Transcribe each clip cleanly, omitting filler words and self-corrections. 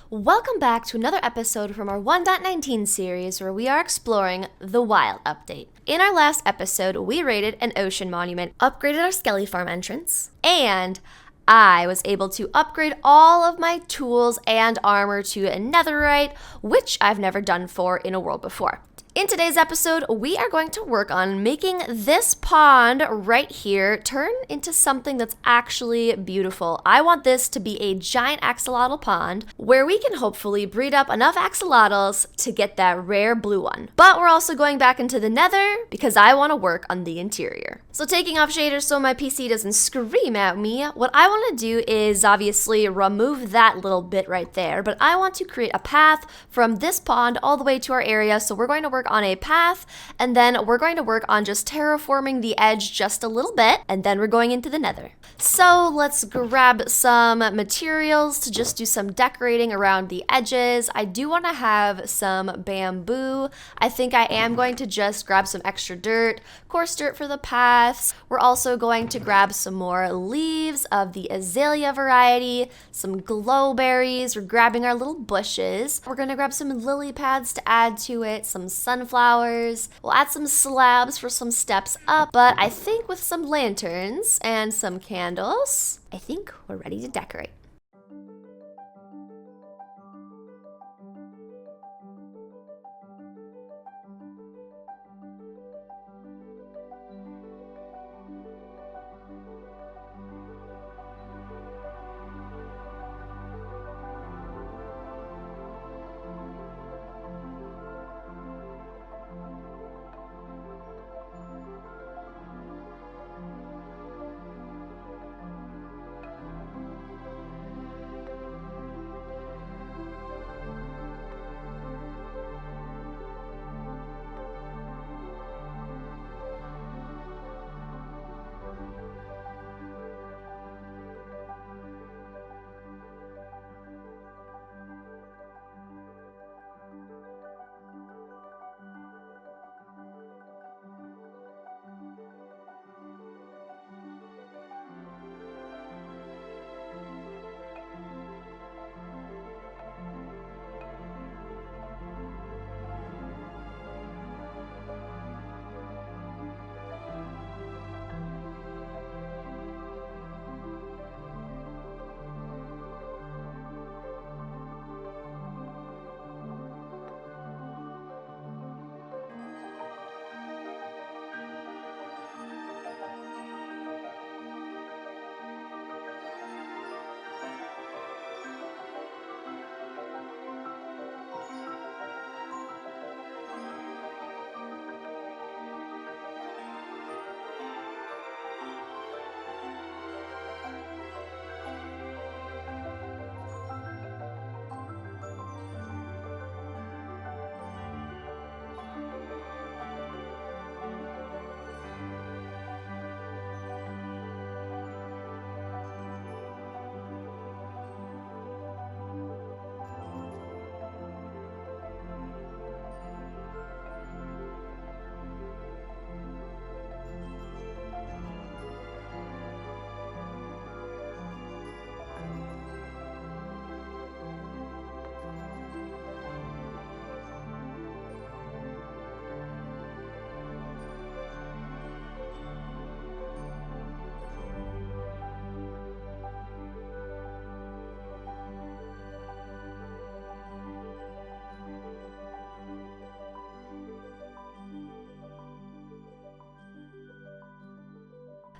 Welcome back to another episode from our 1.19 series where we are exploring the Wild Update. In our last episode, we raided an ocean monument, upgraded our Skelly Farm entrance, and I was able to upgrade all of my tools and armor to netherite, which I've never done for in a world before. In today's episode, we are going to work on making this pond right here turn into something that's actually beautiful. I want this to be a giant axolotl pond where we can hopefully breed up enough axolotls to get that rare blue one. But we're also going back into the nether because I want to work on the interior. So taking off shaders so my PC doesn't scream at me, what I want to do is obviously remove that little bit right there, but I want to create a path from this pond all the way to our area. So we're going to work on a path, and then we're going to work on just terraforming the edge just a little bit, and then we're going into the nether. So let's grab some materials to just do some decorating around the edges. I do want to have some bamboo. I think I am going to just grab some extra dirt, coarse dirt for the paths. We're also going to grab some more leaves of the azalea variety, some glow berries. We're grabbing our little bushes. We're going to grab some lily pads to add to it, some sunflowers. We'll add some slabs for some steps up, but I think with some lanterns and some candles, I think we're ready to decorate.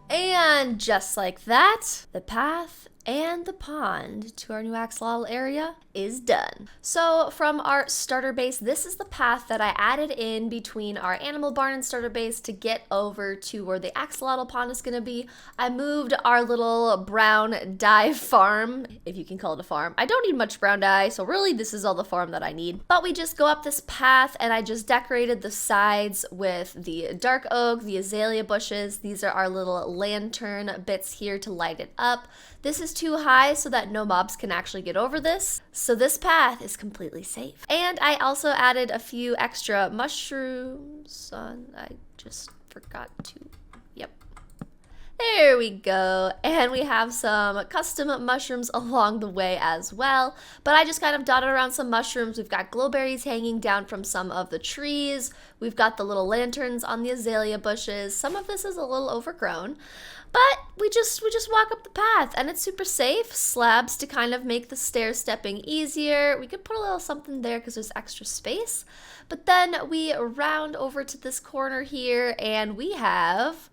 And just like that, the path and the pond to our new axolotl area is done. So from our starter base, this is the path that I added in between our animal barn and starter base to get over to where the axolotl pond is gonna be. I moved our little brown dye farm, if you can call it a farm. I don't need much brown dye, so really this is all the farm that I need. But we just go up this path and I just decorated the sides with the dark oak, the azalea bushes. These are our little lantern bits here to light it up. This is too high so that no mobs can actually get over this. So this path is completely safe. And I also added a few extra mushrooms on, I just forgot to, yep. There we go. And we have some custom mushrooms along the way as well. But I just kind of dotted around some mushrooms. We've got glowberries hanging down from some of the trees. We've got the little lanterns on the azalea bushes. Some of this is a little overgrown. But we just walk up the path, and it's super safe. Slabs to kind of make the stair stepping easier. We could put a little something there because there's extra space. But then we round over to this corner here, and we have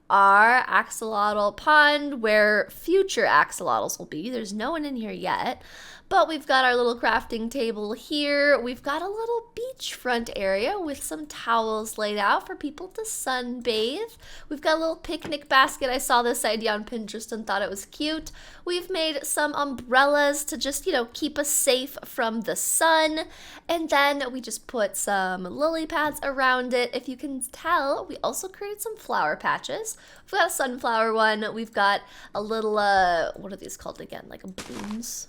our axolotl pond where future axolotls will be. There's no one in here yet, but we've got our little crafting table here. We've got a little beachfront area with some towels laid out for people to sunbathe. We've got a little picnic basket. I saw this idea on Pinterest and thought it was cute. We've made some umbrellas to just, keep us safe from the sun. And then we just put some lily pads around it. If you can tell, we also created some flower patches. We've got a sunflower one. We've got a little, what are these called again? Like blooms.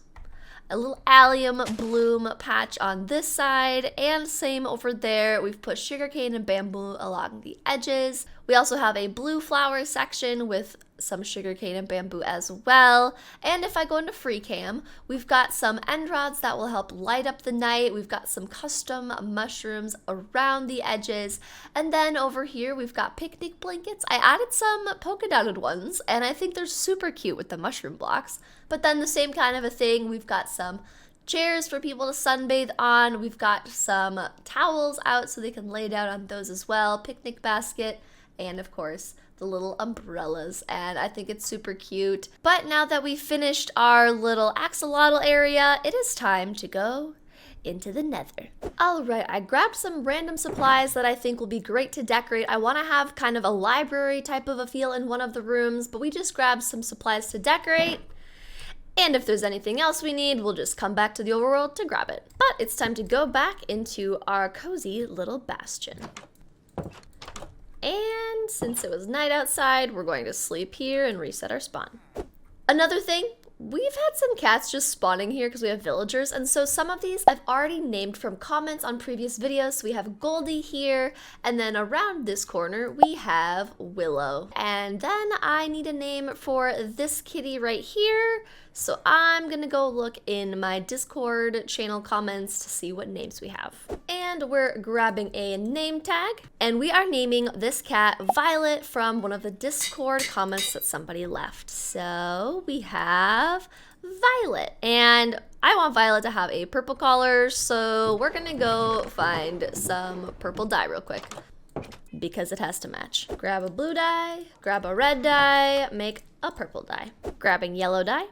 A little allium bloom patch on this side, and same over there. We've put sugarcane and bamboo along the edges. We also have a blue flower section with some sugarcane and bamboo as well. And if I go into free cam, we've got some end rods that will help light up the night. We've got some custom mushrooms around the edges. And then over here, we've got picnic blankets. I added some polka dotted ones, and I think they're super cute with the mushroom blocks. But then the same kind of a thing, we've got some chairs for people to sunbathe on. We've got some towels out so they can lay down on those as well. Picnic basket, and of course, the little umbrellas, and I think it's super cute. But now that we've finished our little axolotl area, it is time to go into the nether. Alright, I grabbed some random supplies that I think will be great to decorate. I want to have kind of a library type of a feel in one of the rooms, but we just grabbed some supplies to decorate. And if there's anything else we need, we'll just come back to the overworld to grab it. But it's time to go back into our cozy little bastion. And since it was night outside, we're going to sleep here and reset our spawn. Another thing, we've had some cats just spawning here because we have villagers, and so some of these I've already named from comments on previous videos. So we have Goldie here, and then around this corner we have Willow. And then I need a name for this kitty right here, so I'm gonna go look in my Discord channel comments to see what names we have. And we're grabbing a name tag, and we are naming this cat Violet from one of the Discord comments that somebody left. So we have Violet, and I want Violet to have a purple collar, so we're gonna go find some purple dye real quick because it has to match. Grab a blue dye, grab a red dye, make a purple dye. Grabbing yellow dye,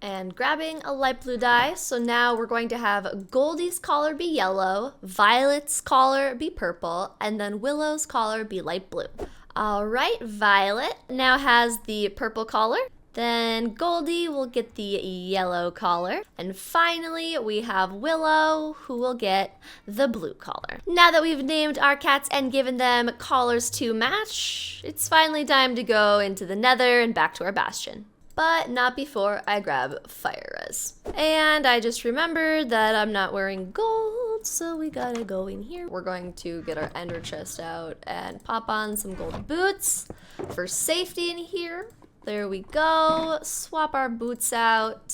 and grabbing a light blue dye. So now we're going to have Goldie's collar be yellow, Violet's collar be purple, and then Willow's collar be light blue. All right, Violet now has the purple collar. Then Goldie will get the yellow collar. And finally, we have Willow, who will get the blue collar. Now that we've named our cats and given them collars to match, it's finally time to go into the nether and back to our bastion. But not before I grab fire res. And I just remembered that I'm not wearing gold, so we gotta go in here. We're going to get our ender chest out and pop on some gold boots for safety in here. There we go. Swap our boots out.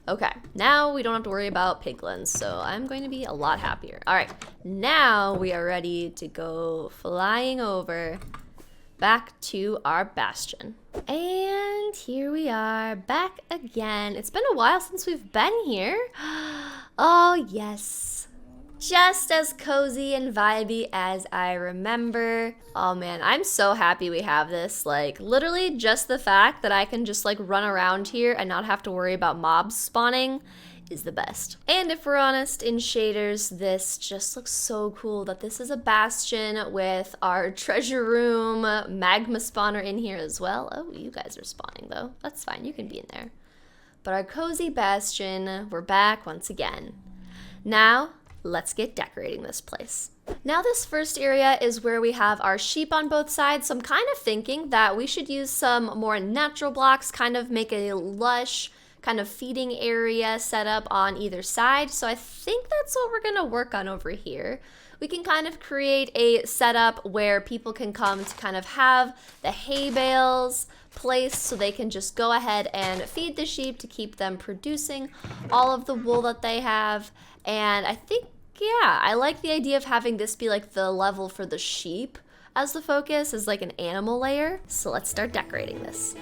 Okay, now we don't have to worry about piglins, so I'm going to be a lot happier. All right, now we are ready to go flying over back to our bastion. And here we are, back again. It's been a while since we've been here. Oh, yes. Just as cozy and vibey as I remember. Oh man, I'm so happy we have this. Like, literally just the fact that I can just like run around here and not have to worry about mobs spawning is the best. And if we're honest, in shaders, this just looks so cool that this is a bastion with our treasure room magma spawner in here as well. Oh, you guys are spawning though. That's fine, you can be in there. But our cozy bastion, we're back once again. Now, let's get decorating this place. Now this first area is where we have our sheep on both sides, so I'm kind of thinking that we should use some more natural blocks, kind of make a lush, kind of feeding area set up on either side. So I think that's what we're gonna work on over here. We can kind of create a setup where people can come to kind of have the hay bales placed so they can just go ahead and feed the sheep to keep them producing all of the wool that they have. And I think, yeah, I like the idea of having this be like the level for the sheep as the focus, as like an animal layer. So let's start decorating this.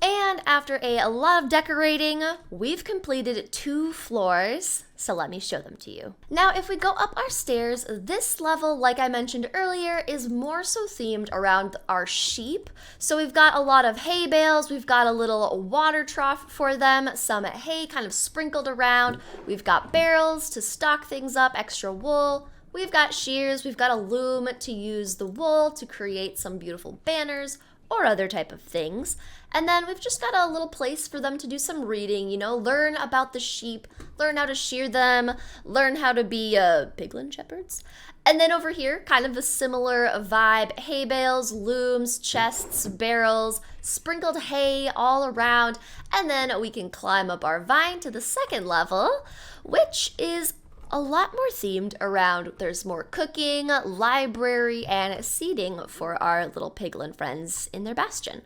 And after a lot of decorating, we've completed 2 floors, so let me show them to you. Now, if we go up our stairs, this level, like I mentioned earlier, is more so themed around our sheep. So we've got a lot of hay bales, we've got a little water trough for them, some hay kind of sprinkled around, we've got barrels to stock things up, extra wool, we've got shears, we've got a loom to use the wool to create some beautiful banners, or other type of things. And then we've just got a little place for them to do some reading, you know, learn about the sheep, learn how to shear them, learn how to be piglin shepherds. And then over here, kind of a similar vibe, hay bales, looms, chests, barrels, sprinkled hay all around. And then we can climb up our vine to the second level, which is a lot more themed around, there's more cooking, library, and seating for our little piglin friends in their bastion.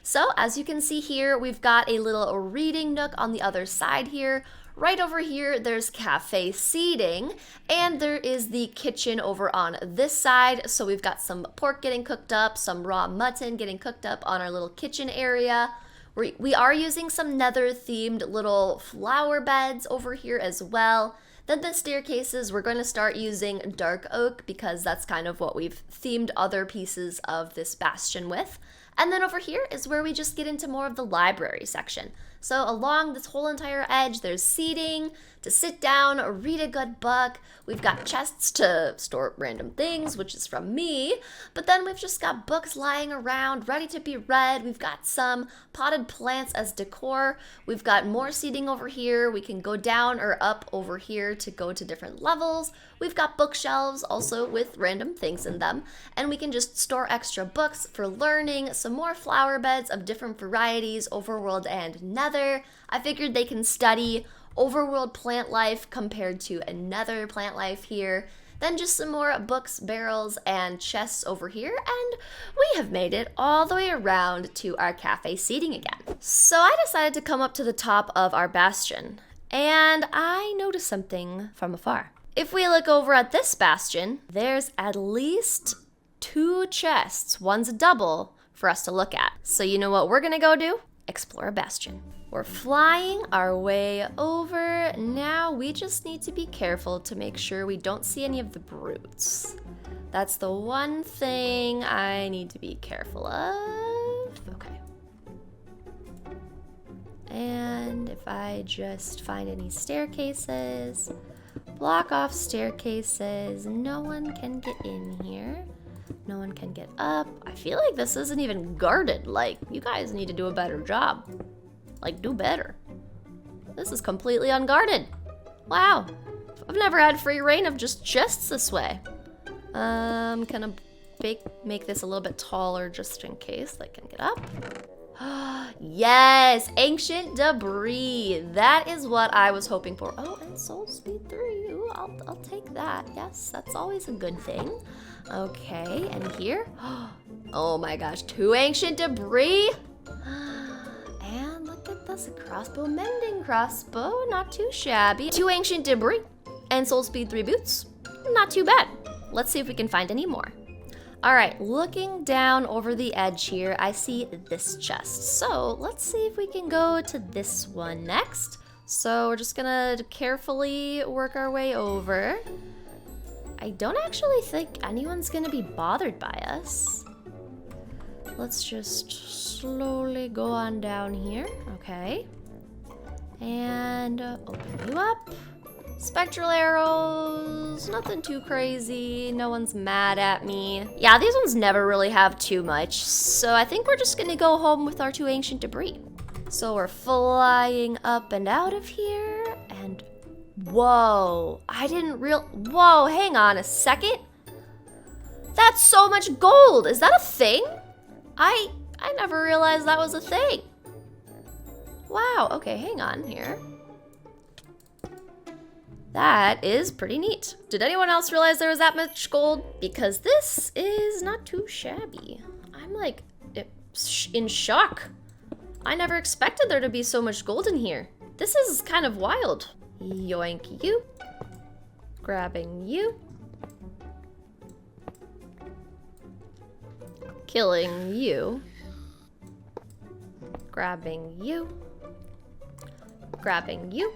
So as you can see here, we've got a little reading nook on the other side here. Right over here, there's cafe seating, and there is the kitchen over on this side. So we've got some pork getting cooked up, some raw mutton getting cooked up on our little kitchen area. We are using some nether themed little flower beds over here as well. Then the staircases, we're going to start using dark oak because that's kind of what we've themed other pieces of this bastion with. And then over here is where we just get into more of the library section. So along this whole entire edge, there's seating to sit down, read a good book. We've got chests to store random things, which is from me. But then we've just got books lying around, ready to be read. We've got some potted plants as decor. We've got more seating over here. We can go down or up over here to go to different levels. We've got bookshelves also with random things in them. And we can just store extra books for learning, some more flower beds of different varieties, overworld and nether. I figured they can study overworld plant life compared to another plant life here. Then just some more books, barrels, and chests over here, and we have made it all the way around to our cafe seating again. So I decided to come up to the top of our bastion, and I noticed something from afar. If we look over at this bastion, there's at least 2 chests. One's a double for us to look at. So you know what we're gonna go do? Explore a bastion. We're flying our way over. Now we just need to be careful to make sure we don't see any of the brutes. That's the one thing I need to be careful of. Okay. And if I just find any staircases, block off staircases, no one can get in here. No one can get up. I feel like this isn't even guarded. Like, you guys need to do a better job. Like, do better. This is completely unguarded. Wow. I've never had free reign of just chests this way. Can I make this a little bit taller just in case they can get up? Yes, ancient debris. That is what I was hoping for. Oh, and soul speed 3. Ooh, I'll take that. Yes, that's always a good thing. Okay, and here? Oh my gosh, 2 ancient debris. And look at this, a crossbow, mending crossbow, not too shabby. 2 ancient debris and soul speed 3 boots, not too bad. Let's see if we can find any more. All right, looking down over the edge here, I see this chest. So let's see if we can go to this one next. So we're just gonna carefully work our way over. I don't actually think anyone's gonna be bothered by us. Let's just slowly go on down here, okay. And open you up. Spectral arrows, nothing too crazy, no one's mad at me. Yeah, these ones never really have too much, so I think we're just gonna go home with our 2 ancient debris. So we're flying up and out of here, and whoa, whoa, hang on a second. That's so much gold, is that a thing? I never realized that was a thing. Wow, okay, hang on here. That is pretty neat. Did anyone else realize there was that much gold? Because this is not too shabby. I'm like in shock. I never expected there to be so much gold in here. This is kind of wild. Yoink you. Grabbing you. Killing you. Grabbing you. Grabbing you.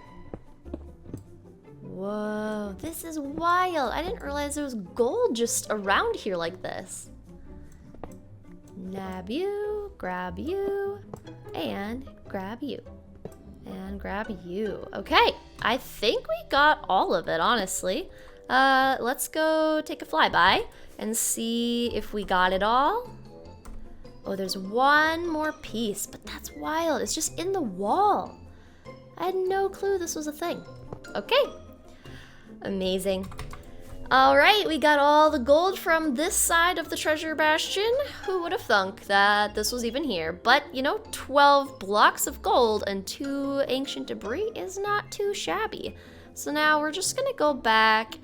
Whoa, this is wild. I didn't realize there was gold just around here like this. Nab you, grab you, and grab you. And grab you. Okay, I think we got all of it, honestly. Let's go take a flyby and see if we got it all. Oh, there's one more piece, but that's wild. It's just in the wall. I had no clue this was a thing. Okay. Amazing. All right, we got all the gold from this side of the treasure bastion. Who would have thunk that this was even here? But, you know, 12 blocks of gold and 2 ancient debris is not too shabby. So now we're just gonna go back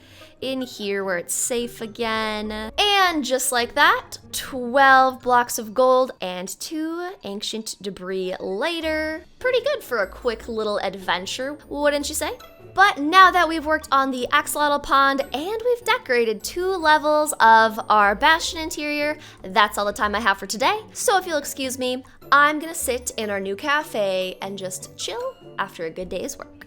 in here where it's safe again. And just like that, 12 blocks of gold and 2 ancient debris later. Pretty good for a quick little adventure, wouldn't you say? But now that we've worked on the axolotl pond and we've decorated 2 levels of our bastion interior, that's all the time I have for today. So if you'll excuse me, I'm gonna sit in our new cafe and just chill after a good day's work.